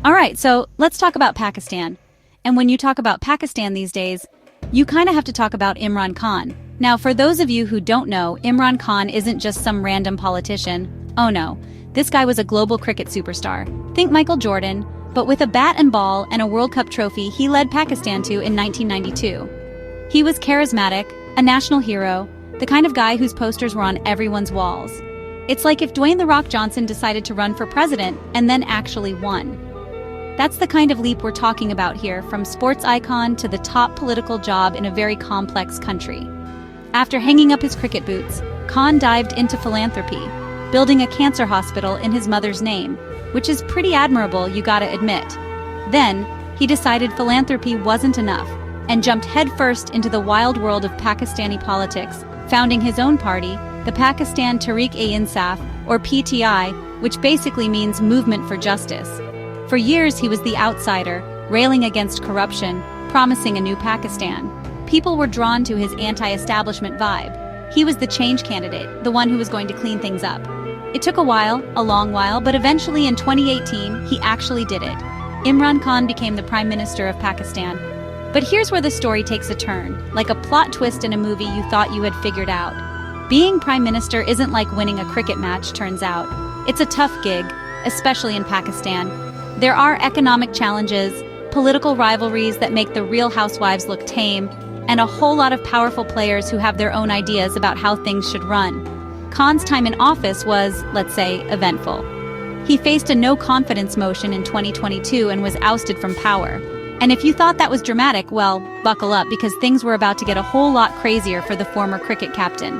Alright, so let's talk about Pakistan. And when you talk about Pakistan these days, you kind of have to talk about Imran Khan. Now, for those of you who don't know, Imran Khan isn't just some random politician. Oh no, this guy was a global cricket superstar. Think Michael Jordan, but with a bat and ball and a World Cup trophy he led Pakistan to in 1992. He was charismatic, a national hero, the kind of guy whose posters were on everyone's walls. It's like if Dwayne "The Rock" Johnson decided to run for president and then actually won. That's the kind of leap we're talking about here, from sports icon to the top political job in a very complex country. After hanging up his cricket boots, Khan dived into philanthropy, building a cancer hospital in his mother's name, which is pretty admirable, you gotta admit. Then, he decided philanthropy wasn't enough, and jumped headfirst into the wild world of Pakistani politics, founding his own party, the Pakistan Tehreek-e-Insaf, or PTI, which basically means Movement for Justice. For years he was the outsider, railing against corruption, promising a new Pakistan. People were drawn to his anti-establishment vibe. He was the change candidate, the one who was going to clean things up. It took a while, a long while, but eventually in 2018, he actually did it. Imran Khan became the Prime Minister of Pakistan. But here's where the story takes a turn, like a plot twist in a movie you thought you had figured out. Being Prime Minister isn't like winning a cricket match, turns out. It's a tough gig, especially in Pakistan. There are economic challenges, political rivalries that make the Real Housewives look tame, and a whole lot of powerful players who have their own ideas about how things should run. Khan's time in office was, let's say, eventful. He faced a no-confidence motion in 2022 and was ousted from power. And if you thought that was dramatic, well, buckle up, because things were about to get a whole lot crazier for the former cricket captain.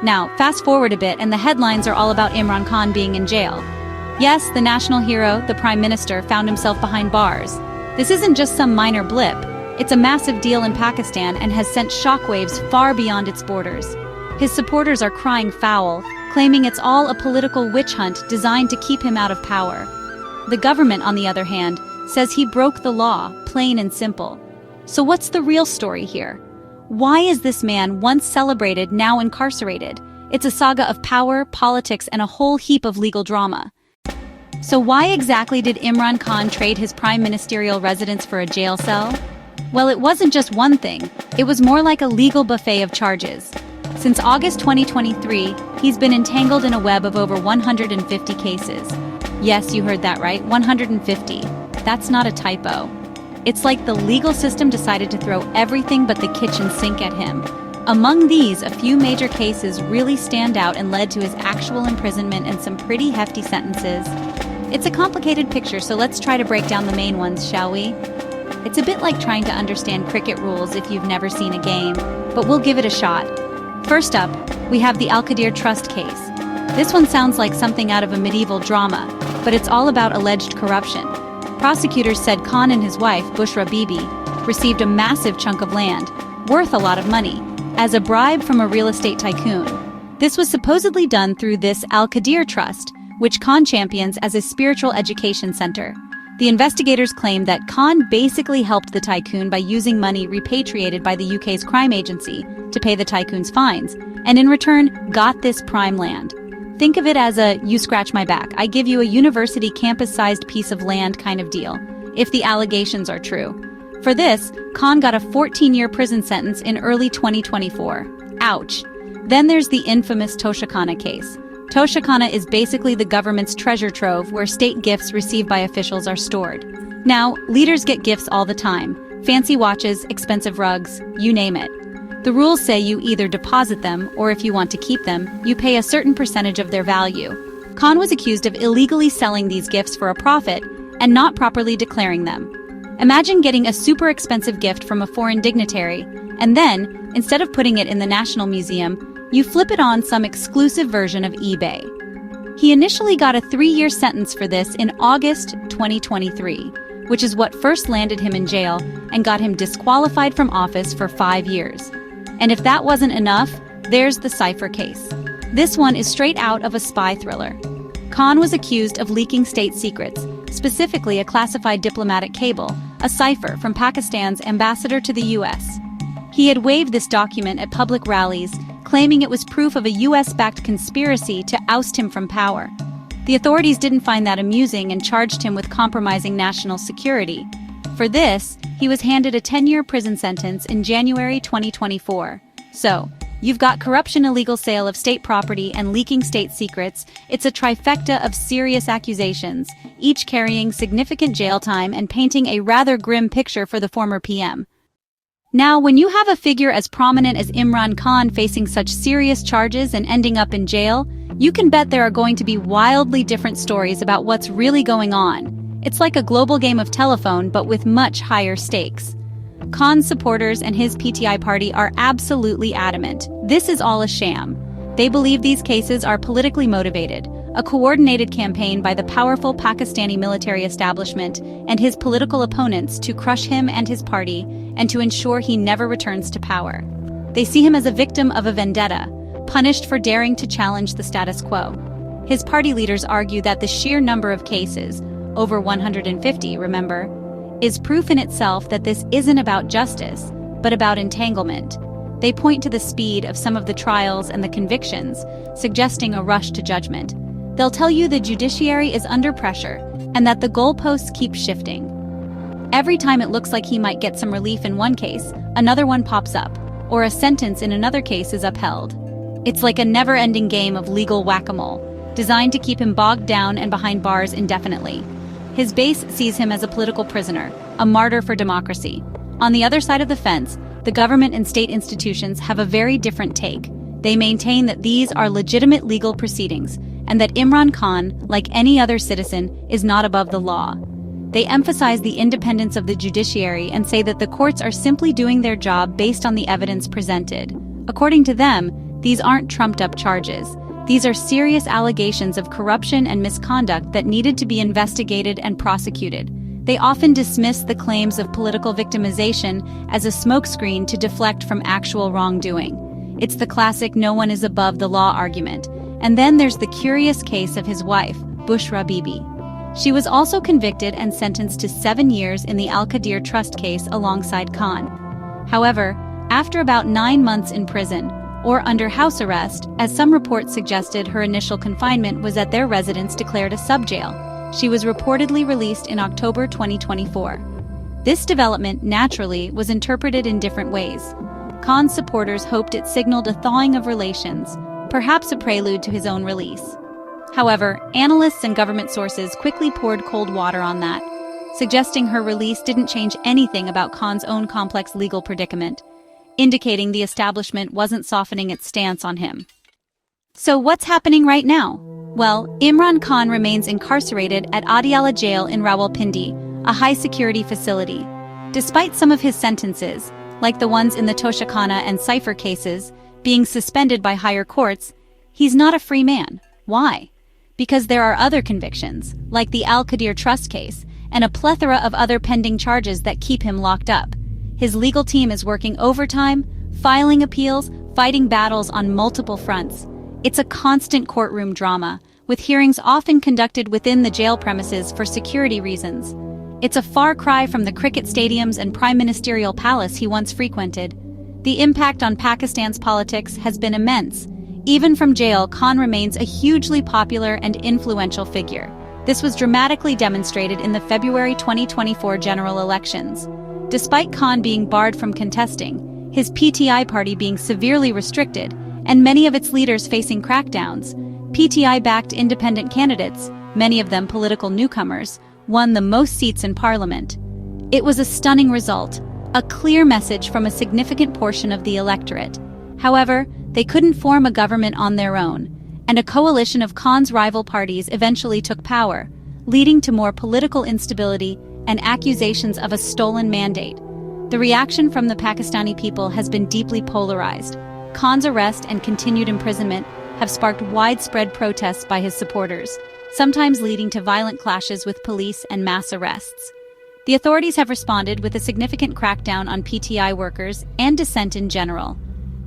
Now, fast forward a bit and the headlines are all about Imran Khan being in jail. Yes, the national hero, the Prime Minister, found himself behind bars. This isn't just some minor blip. It's a massive deal in Pakistan and has sent shockwaves far beyond its borders. His supporters are crying foul, claiming it's all a political witch hunt designed to keep him out of power. The government, on the other hand, says he broke the law, plain and simple. So what's the real story here? Why is this man, once celebrated, now incarcerated? It's a saga of power, politics, and a whole heap of legal drama. So why exactly did Imran Khan trade his prime ministerial residence for a jail cell? Well, it wasn't just one thing. It was more like a legal buffet of charges. Since August 2023, he's been entangled in a web of over 150 cases. Yes, you heard that right, 150. That's not a typo. It's like the legal system decided to throw everything but the kitchen sink at him. Among these, a few major cases really stand out and led to his actual imprisonment and some pretty hefty sentences. It's a complicated picture, so let's try to break down the main ones, shall we? It's a bit like trying to understand cricket rules if you've never seen a game, but we'll give it a shot. First up, we have the Al-Qadir Trust case. This one sounds like something out of a medieval drama, but it's all about alleged corruption. Prosecutors said Khan and his wife, Bushra Bibi, received a massive chunk of land, worth a lot of money, as a bribe from a real estate tycoon. This was supposedly done through this Al-Qadir Trust, which Khan champions as a spiritual education center. The investigators claim that Khan basically helped the tycoon by using money repatriated by the UK's crime agency to pay the tycoon's fines, and in return got this prime land. Think of it as a "you scratch my back, I give you a university campus-sized piece of land" kind of deal, if the allegations are true. For this, Khan got a 14-year prison sentence in early 2024. Ouch. Then there's the infamous Toshakhana case. Toshakhana is basically the government's treasure trove where state gifts received by officials are stored. Now, leaders get gifts all the time. Fancy watches, expensive rugs, you name it. The rules say you either deposit them, or if you want to keep them, you pay a certain percentage of their value. Khan was accused of illegally selling these gifts for a profit and not properly declaring them. Imagine getting a super expensive gift from a foreign dignitary, and then, instead of putting it in the National Museum, you flip it on some exclusive version of eBay. He initially got a 3-year sentence for this in August 2023, which is what first landed him in jail and got him disqualified from office for 5 years. And if that wasn't enough, there's the Cipher case. This one is straight out of a spy thriller. Khan was accused of leaking state secrets, specifically a classified diplomatic cable, a cipher from Pakistan's ambassador to the US. He had waved this document at public rallies, claiming it was proof of a US-backed conspiracy to oust him from power. The authorities didn't find that amusing and charged him with compromising national security. For this, he was handed a 10-year prison sentence in January 2024. So, you've got corruption, illegal sale of state property, and leaking state secrets. It's a trifecta of serious accusations, each carrying significant jail time and painting a rather grim picture for the former PM. Now, when you have a figure as prominent as Imran Khan facing such serious charges and ending up in jail, you can bet there are going to be wildly different stories about what's really going on. It's like a global game of telephone, but with much higher stakes. Khan's supporters and his PTI party are absolutely adamant. This is all a sham. They believe these cases are politically motivated, a coordinated campaign by the powerful Pakistani military establishment and his political opponents to crush him and his party and to ensure he never returns to power. They see him as a victim of a vendetta, punished for daring to challenge the status quo. His party leaders argue that the sheer number of cases, over 150, remember, is proof in itself that this isn't about justice, but about entanglement. They point to the speed of some of the trials and the convictions, suggesting a rush to judgment. They'll tell you the judiciary is under pressure and that the goalposts keep shifting. Every time it looks like he might get some relief in one case, another one pops up, or a sentence in another case is upheld. It's like a never-ending game of legal whack-a-mole, designed to keep him bogged down and behind bars indefinitely. His base sees him as a political prisoner, a martyr for democracy. On the other side of the fence, the government and state institutions have a very different take. They maintain that these are legitimate legal proceedings, and that Imran Khan, like any other citizen, is not above the law. They emphasize the independence of the judiciary and say that the courts are simply doing their job based on the evidence presented. According to them, these aren't trumped-up charges. These are serious allegations of corruption and misconduct that needed to be investigated and prosecuted. They often dismiss the claims of political victimization as a smokescreen to deflect from actual wrongdoing. It's the classic "no one is above the law" argument. And then there's the curious case of his wife, Bushra Bibi. She was also convicted and sentenced to 7 years in the Al-Qadir Trust case alongside Khan. However, after about 9 months in prison, or under house arrest, as some reports suggested, her initial confinement was at their residence declared a subjail. She was reportedly released in October 2024. This development, naturally, was interpreted in different ways. Khan's supporters hoped it signaled a thawing of relations, perhaps a prelude to his own release. However, analysts and government sources quickly poured cold water on that, suggesting her release didn't change anything about Khan's own complex legal predicament, indicating the establishment wasn't softening its stance on him. So what's happening right now? Well, Imran Khan remains incarcerated at Adiala Jail in Rawalpindi, a high-security facility. Despite some of his sentences, like the ones in the Toshakhana and Cypher cases, being suspended by higher courts, he's not a free man. Why? Because there are other convictions, like the Al-Qadir Trust case, and a plethora of other pending charges that keep him locked up. His legal team is working overtime, filing appeals, fighting battles on multiple fronts. It's a constant courtroom drama, with hearings often conducted within the jail premises for security reasons. It's a far cry from the cricket stadiums and prime ministerial palace he once frequented. The impact on Pakistan's politics has been immense. Even from jail, Khan remains a hugely popular and influential figure. This was dramatically demonstrated in the February 2024 general elections. Despite Khan being barred from contesting, his PTI party being severely restricted, and many of its leaders facing crackdowns, PTI-backed independent candidates, many of them political newcomers, won the most seats in parliament. It was a stunning result, a clear message from a significant portion of the electorate. However, they couldn't form a government on their own, and a coalition of Khan's rival parties eventually took power, leading to more political instability and accusations of a stolen mandate. The reaction from the Pakistani people has been deeply polarized. Khan's arrest and continued imprisonment have sparked widespread protests by his supporters, sometimes leading to violent clashes with police and mass arrests. The authorities have responded with a significant crackdown on PTI workers and dissent in general.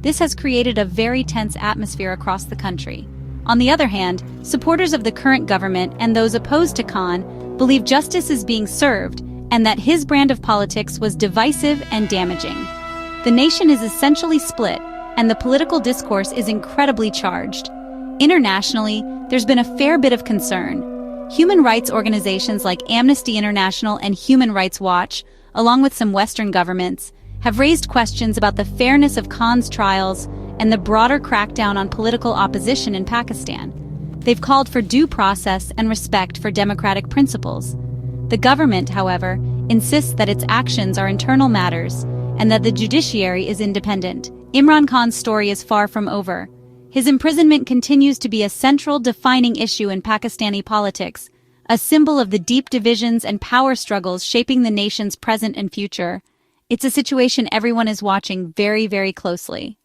This has created a very tense atmosphere across the country. On the other hand, supporters of the current government and those opposed to Khan believe justice is being served and that his brand of politics was divisive and damaging. The nation is essentially split, and the political discourse is incredibly charged. Internationally, there's been a fair bit of concern. Human rights organizations like Amnesty International and Human Rights Watch, along with some Western governments, have raised questions about the fairness of Khan's trials and the broader crackdown on political opposition in Pakistan. They've called for due process and respect for democratic principles. The government, however, insists that its actions are internal matters and that the judiciary is independent. Imran Khan's story is far from over. His imprisonment continues to be a central defining issue in Pakistani politics, a symbol of the deep divisions and power struggles shaping the nation's present and future. It's a situation everyone is watching very, very closely.